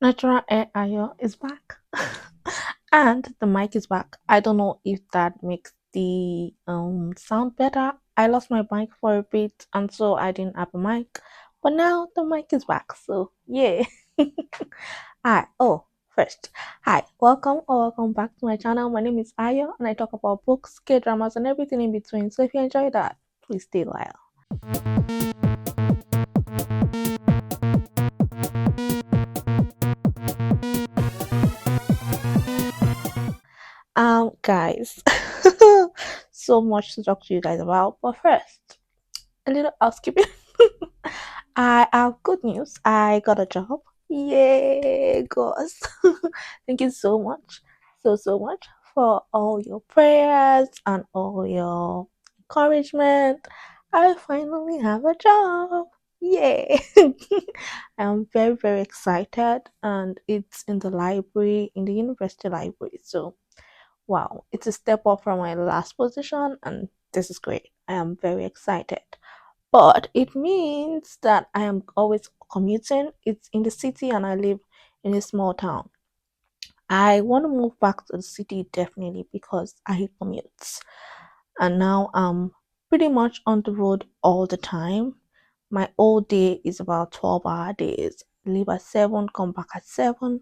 Natural air Ayo is back. And the mic is back. I don't know if that makes the sound better. I lost my mic for a bit and so I didn't have a mic. But now the mic is back. So yeah. Hi. Oh, first. Hi. Welcome back to my channel. My name is Ayo and I talk about books, K dramas and everything in between. So if you enjoy that, please stay loyal. Guys, so much to talk to you guys about. But first, a little housekeeping. I have good news. I got a job. Yay, girls. Thank you so much. So much for all your prayers and all your encouragement. I finally have a job. Yay. I'm very excited and it's in the library, in the university library. So wow, it's a step up from my last position and this is great. I am very excited. But it means that I am always commuting. It's in the city and I live in a small town. I want to move back to the city definitely because I hate commutes. And now I'm pretty much on the road all the time. My whole day is about 12-hour days. Leave at 7, come back at 7.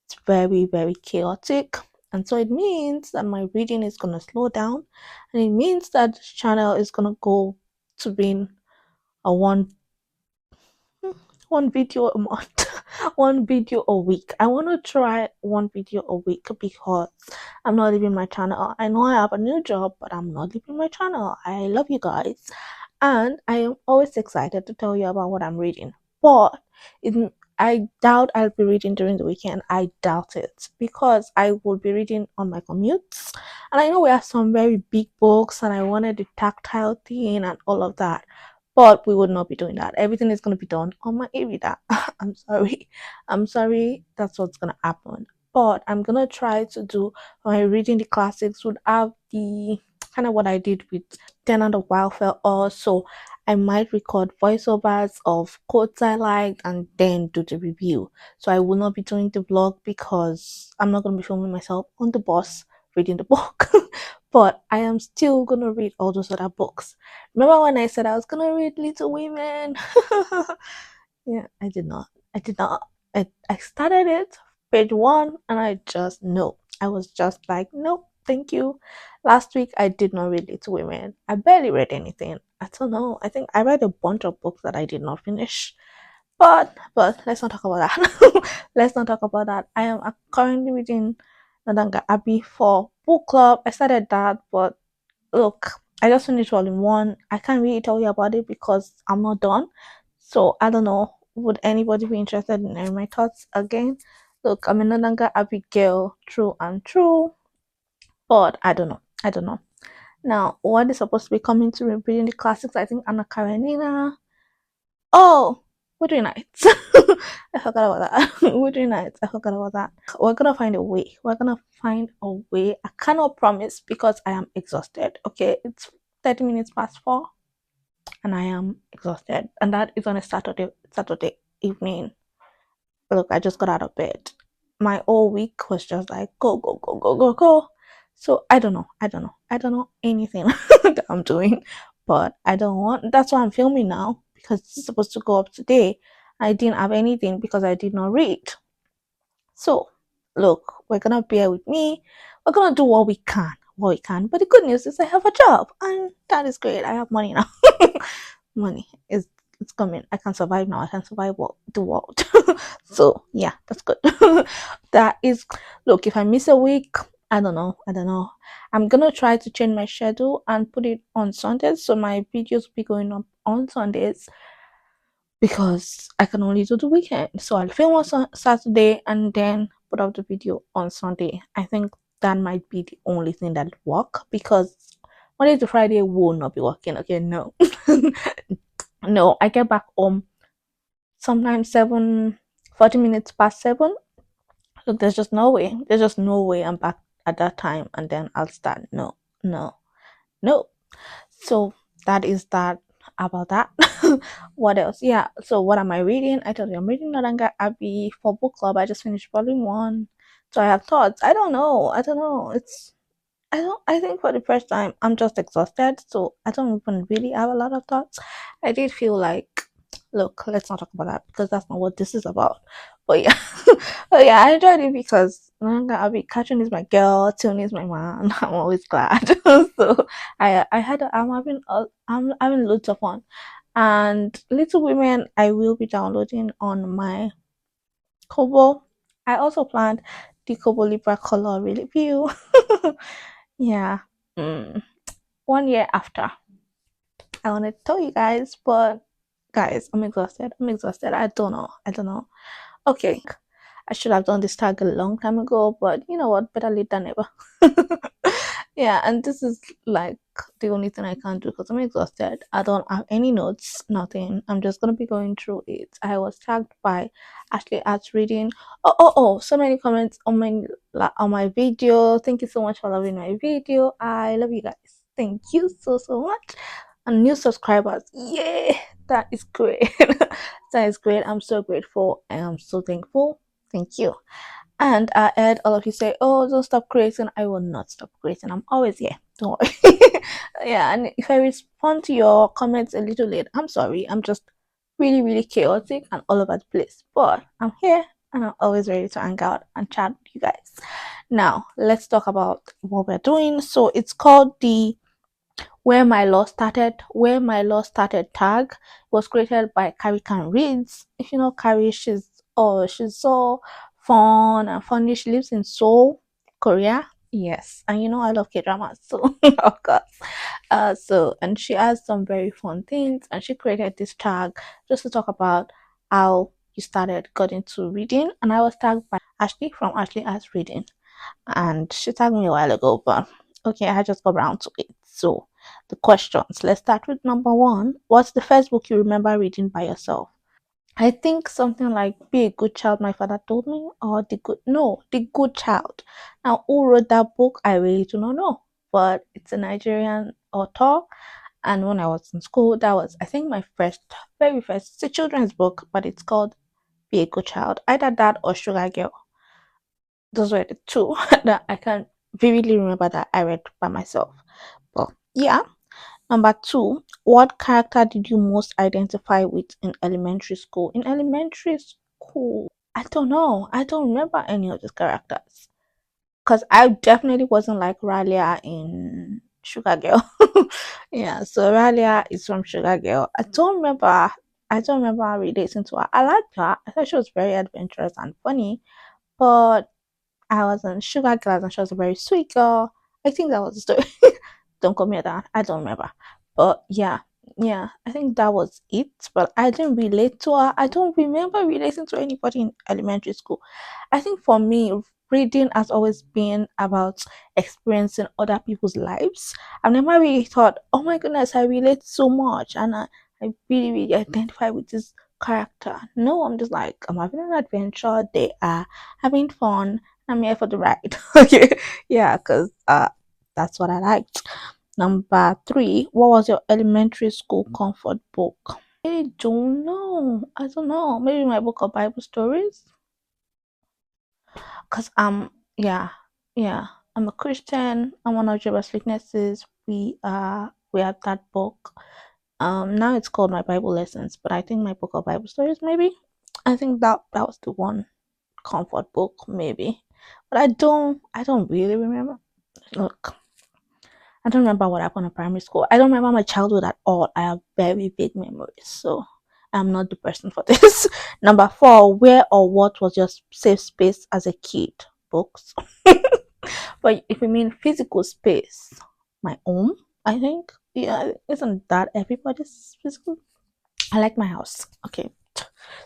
It's very chaotic. And so it means that my reading is going to slow down. And it means that this channel is going to go to being a one video a month, one video a week. I want to try one video a week because I'm not leaving my channel. I know I have a new job, but I'm not leaving my channel. I love you guys, and I am always excited to tell you about what I'm reading. But I doubt I'll be reading during the weekend. I doubt it because I will be reading on my commutes, and I know we have some very big books, and I wanted the tactile thing and all of that, but we would not be doing that. Everything is going to be done on my e-reader. I'm sorry. I'm sorry. That's what's going to happen. But I'm going to try to do my reading the classics would have the kind of what I did with Tenant of Wildfire also. I might record voiceovers of quotes I like and then do the review. So I will not be doing the vlog because I'm not going to be filming myself on the bus reading the book. But I am still going to read all those other books. Remember when I said I was gonna read Little Women? Yeah, I did not. I did not. I started it, page one, and I just no. I was just like, no, thank you. Last week I did not read Little Women. I barely read anything. I don't know. I think I read a bunch of books that I did not finish. But let's not talk about that. Let's not talk about that. I am currently reading Nadanga Abbey for book club. I started that, but look, I just finished volume one. I can't really tell you about it because I'm not done. So I don't know. Would anybody be interested in hearing my thoughts again? Look, I'm no longer Abigail true and true, but I don't know. I don't know. Now, what is supposed to be coming to reading the classics? I think Anna Karenina. Oh, Woodry Nights. I forgot about that. Woodry Nights. I forgot about that. We're gonna find a way. We're gonna find a way. I cannot promise because I am exhausted. Okay, it's 30 minutes past 4 and I am exhausted. And that is on a Saturday evening. Look, I just got out of bed. My whole week was just like go. So I don't know. I don't know anything that I'm doing. But I don't want that's why I'm filming now because it's supposed to go up today. I didn't have anything because I did not read. So, look, we're gonna bear with me. We're gonna do what we can, But the good news is I have a job, and that is great. I have money now. Money is it's coming. I can survive now. I can survive the world. So yeah, that's good. That is. Look, if I miss a week, I don't know. I'm gonna try to change my schedule and put it on Sundays, so my videos will be going up on Sundays because I can only do the weekend. So I'll film on Saturday and then put out the video on Sunday. I think that might be the only thing that work because Monday to Friday will not be working. Okay, no. No, I get back home sometimes 40 minutes past 7. So there's just no way. There's just no way I'm back at that time and then I'll start. No. So that is that. about that. What else? Yeah. So what am I reading? I told you I'm reading No Longer Abby for book club. I just finished volume one. So I have thoughts. I don't know. I don't know. I think for the first time I'm just exhausted, so I don't even really have a lot of thoughts. I did feel like, look, let's not talk about that because that's not what this is about. But yeah, but yeah, I enjoyed it because I'll be catching is my girl, Tony is my man. I'm always glad. So I'm having loads of fun. And Little Women I will be downloading on my Kobo. I also planned the Kobo Libra color review. Yeah. Mm. 1 year after. I want to tell you guys, but guys, I'm exhausted. I'm exhausted. I don't know. I don't know. Okay. I should have done this tag a long time ago, but you know what? Better late than never. Yeah, and this is like the only thing I can't do because I'm exhausted. I don't have any notes, nothing. I'm just gonna be going through it. I was tagged by Ashley at reading. Oh! So many comments on my video. Thank you so much for loving my video. I love you guys. Thank you so much. And new subscribers. Yeah, that is great. That is great. I'm so grateful. I am so thankful. Thank you. And I heard all of you say, "Oh, don't stop creating." I will not stop creating. I'm always here. Don't worry. Yeah, and if I respond to your comments a little late, I'm sorry. I'm just really chaotic and all over the place. But I'm here and I'm always ready to hang out and chat with you guys. Now, let's talk about what we're doing. So it's called the Where My Law Started tag. Was created by Cari Can Reads. If you know Cari, she's so fun and funny. She lives in Seoul, Korea. Yes, and you know I love K dramas, so of course. And she has some very fun things, and she created this tag just to talk about how you got into reading. And I was tagged by Ashley from Ashley as Reading, and she tagged me a while ago, but okay, I just got around to it. So, the questions. Let's start with number one. What's the first book you remember reading by yourself? I think something like Be a Good Child, my father told me, or The Good Child. Now, who wrote that book? I really do not know, but it's a Nigerian author. And when I was in school, that was, I think, my very first, it's a children's book, but it's called Be a Good Child. Either that or Sugar Girl. Those were the two that I can vividly remember that I read by myself. But yeah, number two, what character did you most identify with in elementary school? In elementary school, I don't know. I don't remember any of these characters because I definitely wasn't like Ralia in Sugar Girl. Yeah, so Ralia is from Sugar Girl. I don't remember relating to her. I liked her. I thought she was very adventurous and funny, but I was on Sugar Glass and she was a very sweet girl. I think that was the story. Don't call me that. I don't remember. But yeah, I think that was it. But I didn't relate to her. I don't remember relating to anybody in elementary school. I think for me, reading has always been about experiencing other people's lives. I've never really thought, oh my goodness, I relate so much and I really identify with this character. No, I'm just like, I'm having an adventure. They are having fun. I'm here for the ride. Okay. Yeah, because that's what I liked. Number three, what was your elementary school comfort book? I don't know. I don't know. Maybe my book of Bible stories. Cause yeah, I'm a Christian. I'm one of Jehovah's Witnesses. We have that book. Now it's called My Bible Lessons, but I think my book of Bible stories maybe. I think that was the one comfort book maybe, but I don't really remember. Look, I don't remember what happened in primary school. I don't remember my childhood at all. I have very vague memories, so I'm not the person for this. Number four, where or what was your safe space as a kid? Books. But if you mean physical space, my home, I think. Yeah, isn't that everybody's physical? I like my house. Okay,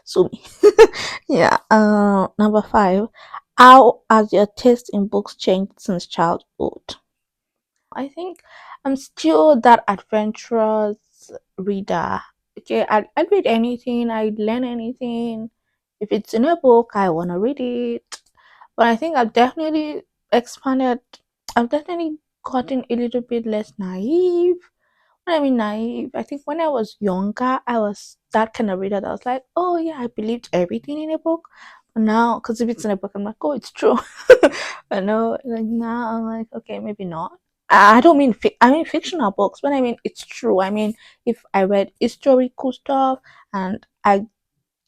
sue me. Yeah. Number five, how has your taste in books changed since childhood? I think I'm still that adventurous reader. Okay, I'd read anything, I'd learn anything. If it's in a book, I want to read it. But I think expanded, I've definitely gotten a little bit less naive. I mean, naive. I think when I was younger, I was that kind of reader that was like, oh yeah, I believed everything in a book. But now, because if it's in a book, I'm like, oh, it's true. I know. Like now, I'm like, okay, maybe not. I don't mean I mean fictional books. When I mean it's true, I mean if I read historical stuff and I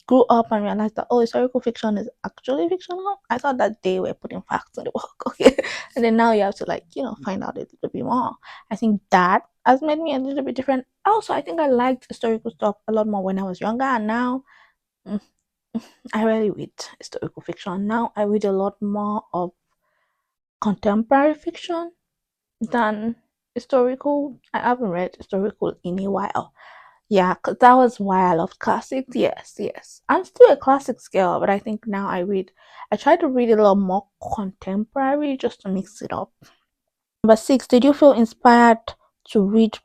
grew up and realized that, oh, historical fiction is actually fictional. I thought that they were putting facts in the book, okay? And then now you have to, like, find out a little bit more. I think that has made me a little bit different. Also, I think I liked historical stuff a lot more when I was younger, and now mm, I rarely read historical fiction. Now I read a lot more of contemporary fiction than historical. I haven't read historical in a while. Yeah, cause that was why I loved classics. Yes, yes. I'm still a classics girl, but I think now I try to read a little more contemporary just to mix it up. Number six, did you feel inspired to read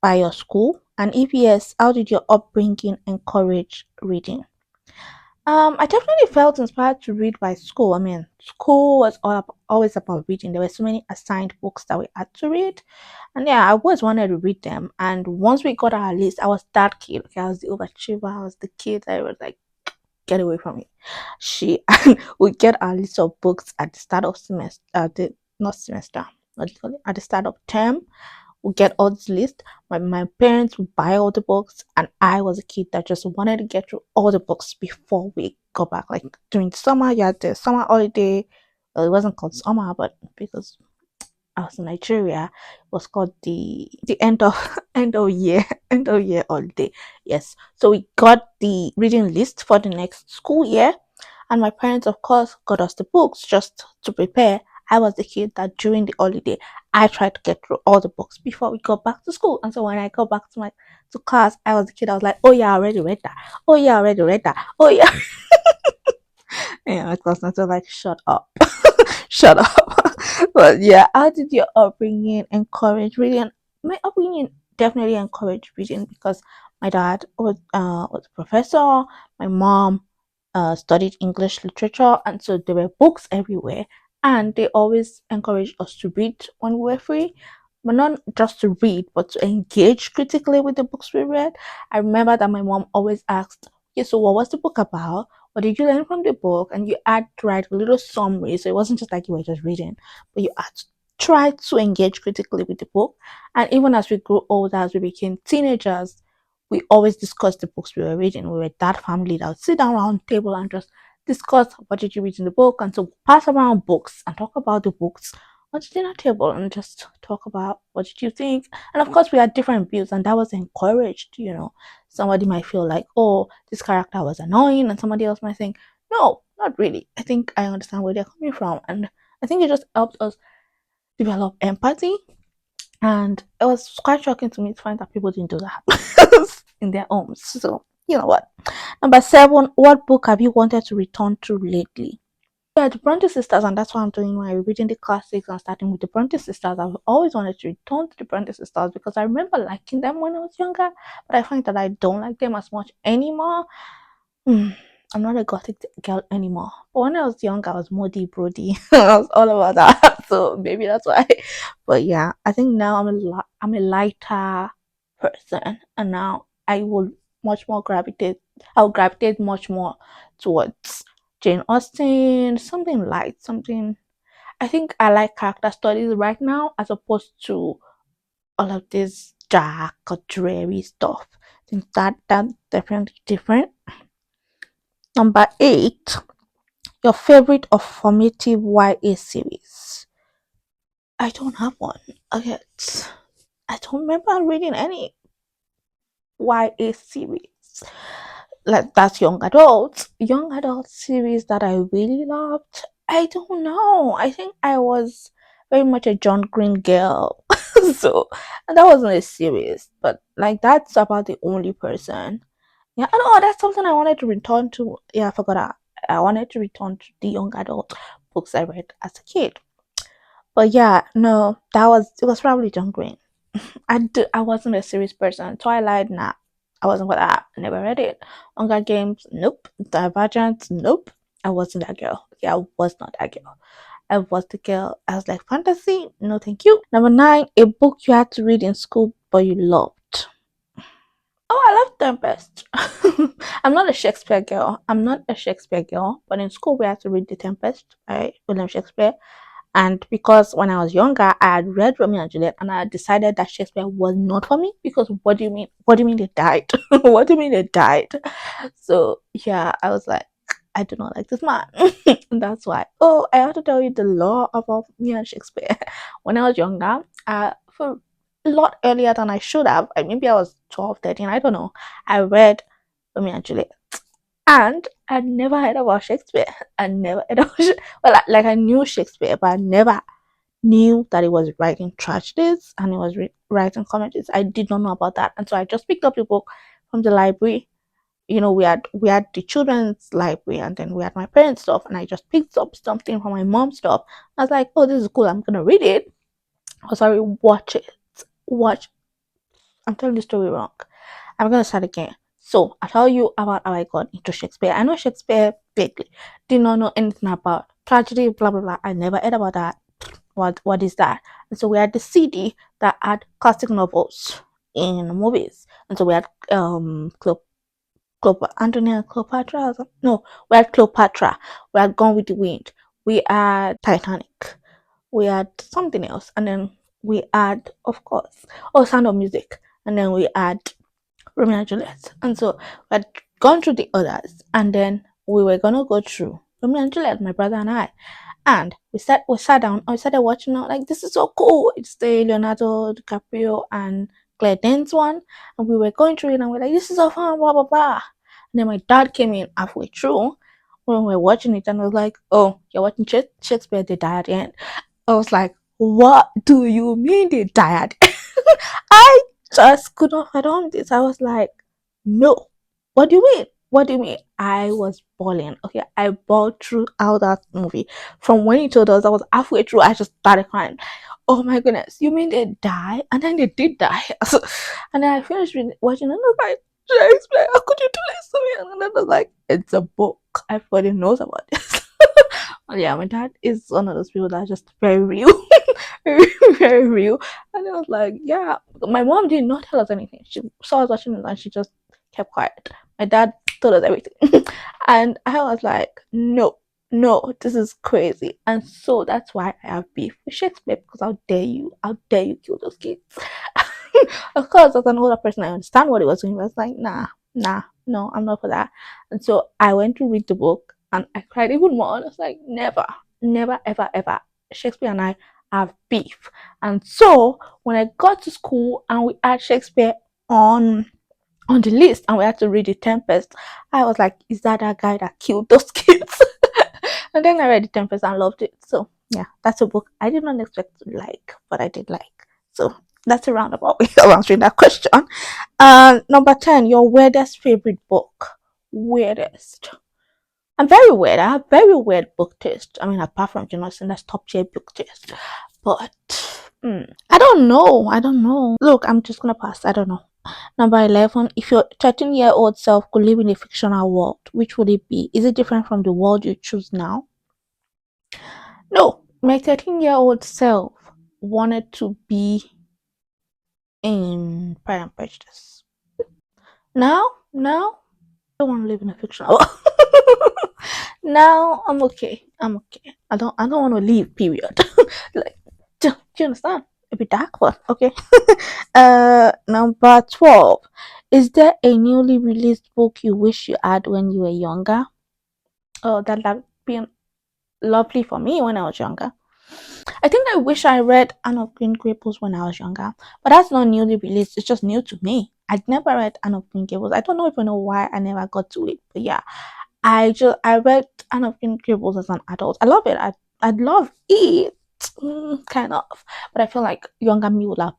by your school? And if yes, how did your upbringing encourage reading? I definitely felt inspired to read by school. I mean, school was always about reading. There were so many assigned books that we had to read. And yeah, I always wanted to read them. And once we got our list, I was that kid. Okay, I was the overachiever. I was the kid that was like, get away from me. She would get our list of books at the start of semester, not semester, what do you call it? At the start of term, we get all this list. My parents would buy all the books, and I was a kid that just wanted to get through all the books before we go back. Like during the summer, you had the summer holiday. Well, it wasn't called summer, but because I was in Nigeria, it was called the end of end of year end of year holiday. Yes. So we got the reading list for the next school year, and my parents, of course, got us the books just to prepare. I was the kid that during the holiday I tried to get through all the books before we go back to school. And so when I go back to my to class, I was the kid. I was like, "Oh yeah, I already read that. Oh yeah, I already read that. Oh yeah." Yeah, my classmates were like, "Shut up, shut up." But yeah, how did your upbringing encourage reading? My upbringing definitely encouraged reading because my dad was a professor. My mom studied English literature, and so there were books everywhere. And they always encouraged us to read when we were free, but not just to read, but to engage critically with the books we read. I remember that my mom always asked, "Okay, so what was the book about? What did you learn from the book?" And you had to write a little summary, so it wasn't just like you were just reading, but you had to try to engage critically with the book. And even as we grew older, as we became teenagers, we always discussed the books we were reading. We were that family that would sit down around the table and just discuss what did you read in the book, and so pass around books and talk about the books on the dinner table and just talk about what did you think. And of course, we had different views, and that was encouraged. Somebody might feel like, oh, this character was annoying, and somebody else might think, no, not really. I think I understand where they're coming from, and I think it just helped us develop empathy. And it was quite shocking to me to find that people didn't do that in their homes. So, you know what? Number seven, what book have you wanted to return to lately? Yeah, the Bronte sisters, and that's what I'm doing when I'm reading the classics and starting with the Bronte sisters. I've always wanted to return to the Bronte sisters because I remember liking them when I was younger, but I find that I don't like them as much anymore. Hmm, I'm not a gothic girl anymore. But when I was young, I was moody, brody. I was all about that. So maybe that's why. But yeah, I think now I'm a lighter person, and now I will much more gravitate. I'll gravitate much more towards Jane Austen, something light, something. I think I like character studies right now as opposed to all of this dark or dreary stuff. I think that's definitely different. Number eight, your favorite or formative YA series. I don't have one. Okay, I don't remember reading any YA series. Like that's young adult series that I really loved. I don't know. I think I was very much a John Green girl. So and that wasn't a series, but like that's about the only person. Yeah, I know that's something I wanted to return to. Yeah, I forgot that. I wanted to return to the young adult books I read as a kid. But yeah, no, it was probably John Green. I wasn't a serious person. Twilight, nah. I wasn't for that. I never read it. Hunger Games, nope. Divergent, nope. I wasn't that girl. Yeah, I was not that girl. I was the girl. I was like fantasy, no thank you. Number nine, a book you had to read in school but you loved. Oh, I love Tempest. I'm not a Shakespeare girl. I'm not a Shakespeare girl, but in school we had to read The Tempest by William Shakespeare. And because when I was younger, I had read Romeo and Juliet, and I had decided that Shakespeare was not for me. Because what do you mean? What do you mean they died? What do you mean they died? So yeah, I was like, I do not like this man. And that's why. Oh, I have to tell you the law about me and Shakespeare. When I was younger, for a lot earlier than I should have. Maybe I was 12, 13, I don't know. I read Romeo and Juliet. And I never heard about Shakespeare. I never heard of well, like I knew Shakespeare, but I never knew that he was writing tragedies and he was writing comedies. I did not know about that, and so I just picked up the book from the library. We had the children's library, and then we had my parents' stuff, and I just picked up something from my mom's stuff. I was like, "Oh, this is cool. I'm gonna read it." Oh, sorry, watch it. Watch. I'm telling the story wrong. I'm gonna start again. So I'll tell you about how I got into Shakespeare. I know Shakespeare vaguely. Did not know anything about tragedy, blah blah blah. I never heard about that. What is that? And so we had the CD that had classic novels in movies. And so we had Anthony and Cleopatra. No, we had Cleopatra. We had Gone with the Wind. We had Titanic. We had something else, and then we had, of course, Sound of Music, and then we had Romeo and Juliet. And so we had gone through the others, and then we were gonna go through Romeo and Juliet, my brother and I. And we sat down and we started watching out like this is so cool. It's the Leonardo DiCaprio and Claire Danes one. And we were going through it and we're like, this is so fun, blah blah blah. And then my dad came in halfway through when we were watching it and was like, oh, you're watching Shakespeare, they die at the end. I was like, what do you mean they die at the end? I just could not fathom this. I was like, no. What do you mean? What do you mean? I was bawling. Okay, I bawled throughout that movie. From when he told us, I was halfway through, I just started crying. Oh my goodness, you mean they die? And then they did die. And then I finished watching and I was like, Shakespeare, how could you do this to me? And then I was like, it's a book. Everybody knows about this. Yeah, my dad is one of those people that are just very real. very, very real. And I was like, yeah. My mom did not tell us anything. She saw us watching it and she just kept quiet. My dad told us everything. And I was like, no, no, this is crazy. And so that's why I have beef with Shakespeare, because how dare you kill those kids? Of course, as an older person, I understand what he was doing. But I was like, nah, no, I'm not for that. And so I went to read the book and I cried even more. And I was like, never, never, ever, ever. Shakespeare and I have beef. And so when I got to school and we had Shakespeare on the list and we had to read The Tempest, I was like, is that guy that killed those kids? And then I read The Tempest and loved it. So yeah, that's a book I did not expect to like, but I did like. So that's a roundabout way of answering that question. Number 10, your weirdest favorite book. Weirdest. I'm very weird. I have very weird book taste. I mean, apart from Jonathan, that's top tier book taste. But I don't know. I don't know. Look, I'm just gonna pass. I don't know. Number 11, if your 13-year-old self could live in a fictional world, which would it be? Is it different from the world you choose now? No, my 13-year-old self wanted to be in Pride and Prejudice. Now, I don't want to live in a fictional world. Now, I'm okay. I'm okay. I don't want to leave, period. Like, do you understand? A bit dark, but okay. Number 12. Is there a newly released book you wish you had when you were younger? Oh, that been lovely for me when I was younger. I think I wish I read Anne of Green Gables when I was younger, but that's not newly released. It's just new to me. I'd never read Anne of Green Gables. I don't know if I know why I never got to it, but yeah, I read Anne of Green Gables as an adult. I love it. I love it, kind of, but I feel like younger me would have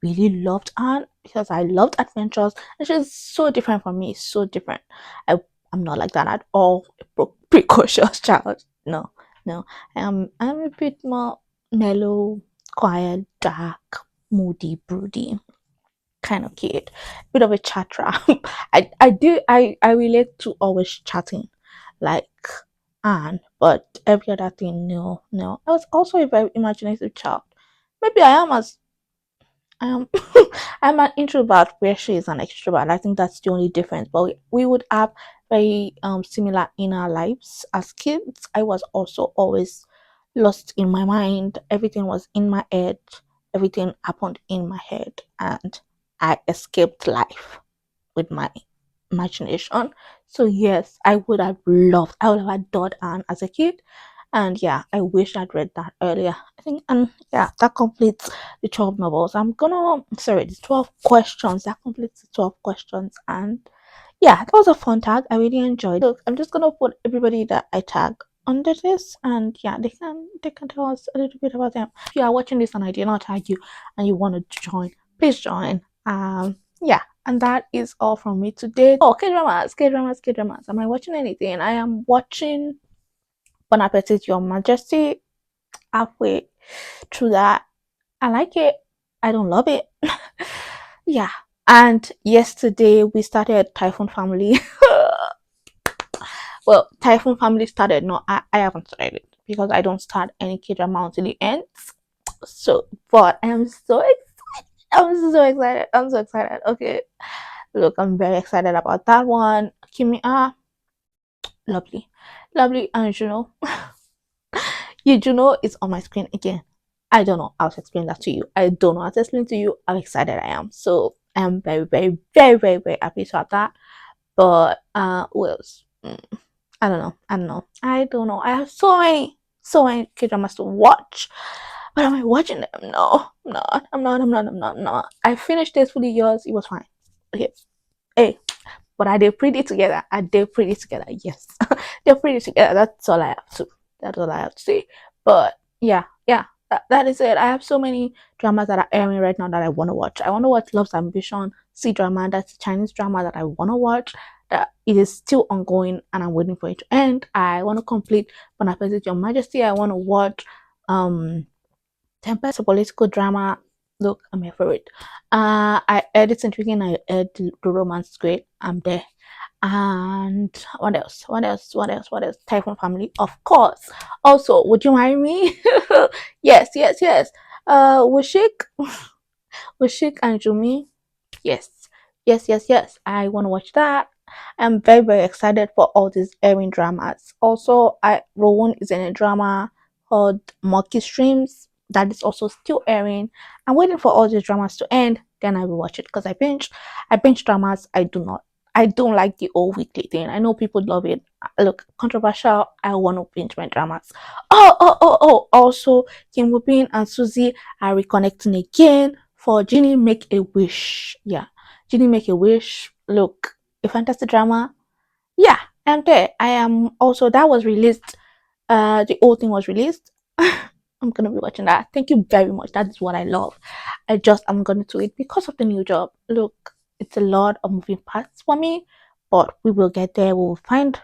really loved Anne because I loved adventures, and she's so different from me. So different. I'm not like that at all. A precocious child. No, no. I'm a bit more mellow, quiet, dark, moody, broody kind of kid, bit of a chatterer. I relate to always chatting, like Anne, but every other thing, no, no. I was also a very imaginative child. Maybe I am as Um, I'm an introvert where she is an extrovert. I think that's the only difference. But we would have very similar inner lives as kids. I was also always lost in my mind. Everything was in my head. Everything happened in my head, and I escaped life with my imagination. So yes, I would have adored Anne as a kid. And yeah, I wish I'd read that earlier. I think, and yeah, that completes the 12 novels. The 12 questions. That completes the 12 questions. And yeah, that was a fun tag. I really enjoyed it. Look, I'm just gonna put everybody that I tag under this, and yeah, they can tell us a little bit about them. If you are watching this and I did not tag you and you wanted to join, please join. Yeah, and that is all from me today. Oh, K-dramas, K-dramas, K-dramas. Am I watching anything? I am watching Bon Appetit, Your Majesty. Halfway through that, I like it. I don't love it. Yeah. And yesterday we started Typhoon Family. Well, Typhoon Family started. No, I haven't started it because I don't start any K-drama until it ends. So, but I am so excited. I'm so excited. I'm so excited. Okay. Look, I'm very excited about that one. Kimi lovely. Lovely. And Juno is on my screen again. I don't know how to explain that to you. I don't know how to explain to you how excited I am. So I'm very, very, very, very, very happy to have that. But what else? I don't know. I don't know. I don't know. I have so many K dramas to watch. But am I watching them? No, I'm not. I'm not. I'm not. I'm not. I'm not. I finished Tastefully Yours. It was fine. Okay. Hey, but are they pretty together? Are they pretty together? Yes, they're pretty together. That's all I have to. That's all I have to say. But yeah, yeah, that is it. I have so many dramas that are airing right now that I want to watch. I want to watch Love's Ambition, C drama. That's a Chinese drama that I want to watch. That it is still ongoing, and I'm waiting for it to end. I want to complete Bon Appetit, Your Majesty. I want to watch Tempest, a political drama. Look, I'm here for it. I heard it's intriguing. I heard the romance is great. I'm there. And what else? What else? What else? What else? Typhoon Family, of course. Also, would you marry me? Yes, yes, yes. Washik, Washik and Jumi. Yes, yes, yes, yes. I want to watch that. I'm very, very excited for all these airing dramas. Also, Rowan is in a drama called Monkey Streams that is also still airing. I'm waiting for all these dramas to end, then I will watch it because I binge dramas. I don't like the old weekly thing. I know people love it. Look, controversial. I want to binge my dramas. Also, Kim Woo-bin and Suzy are reconnecting again for Ginny Make a Wish. Yeah, Ginny Make a Wish. Look, a fantasy drama. Yeah, I'm there. I am also, that was released. The whole thing was released. I'm gonna be watching that. Thank you very much. That is what I love. I'm gonna do it because of the new job. Look, it's a lot of moving parts for me, but we will get there. We will find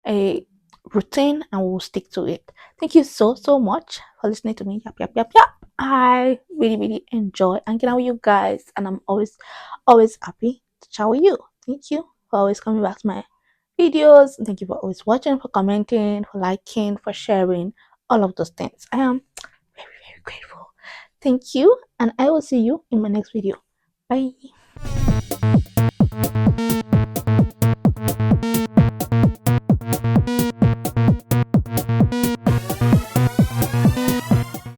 a routine and we'll stick to it. Thank you so much for listening to me. Yap yap yap yap. I really enjoy hanging out with you guys, and I'm always happy to chat with you. Thank you for always coming back to my videos. Thank you for always watching, for commenting, for liking, for sharing, all of those things. I am very grateful. Thank you, and I will see you in my next video. Bye.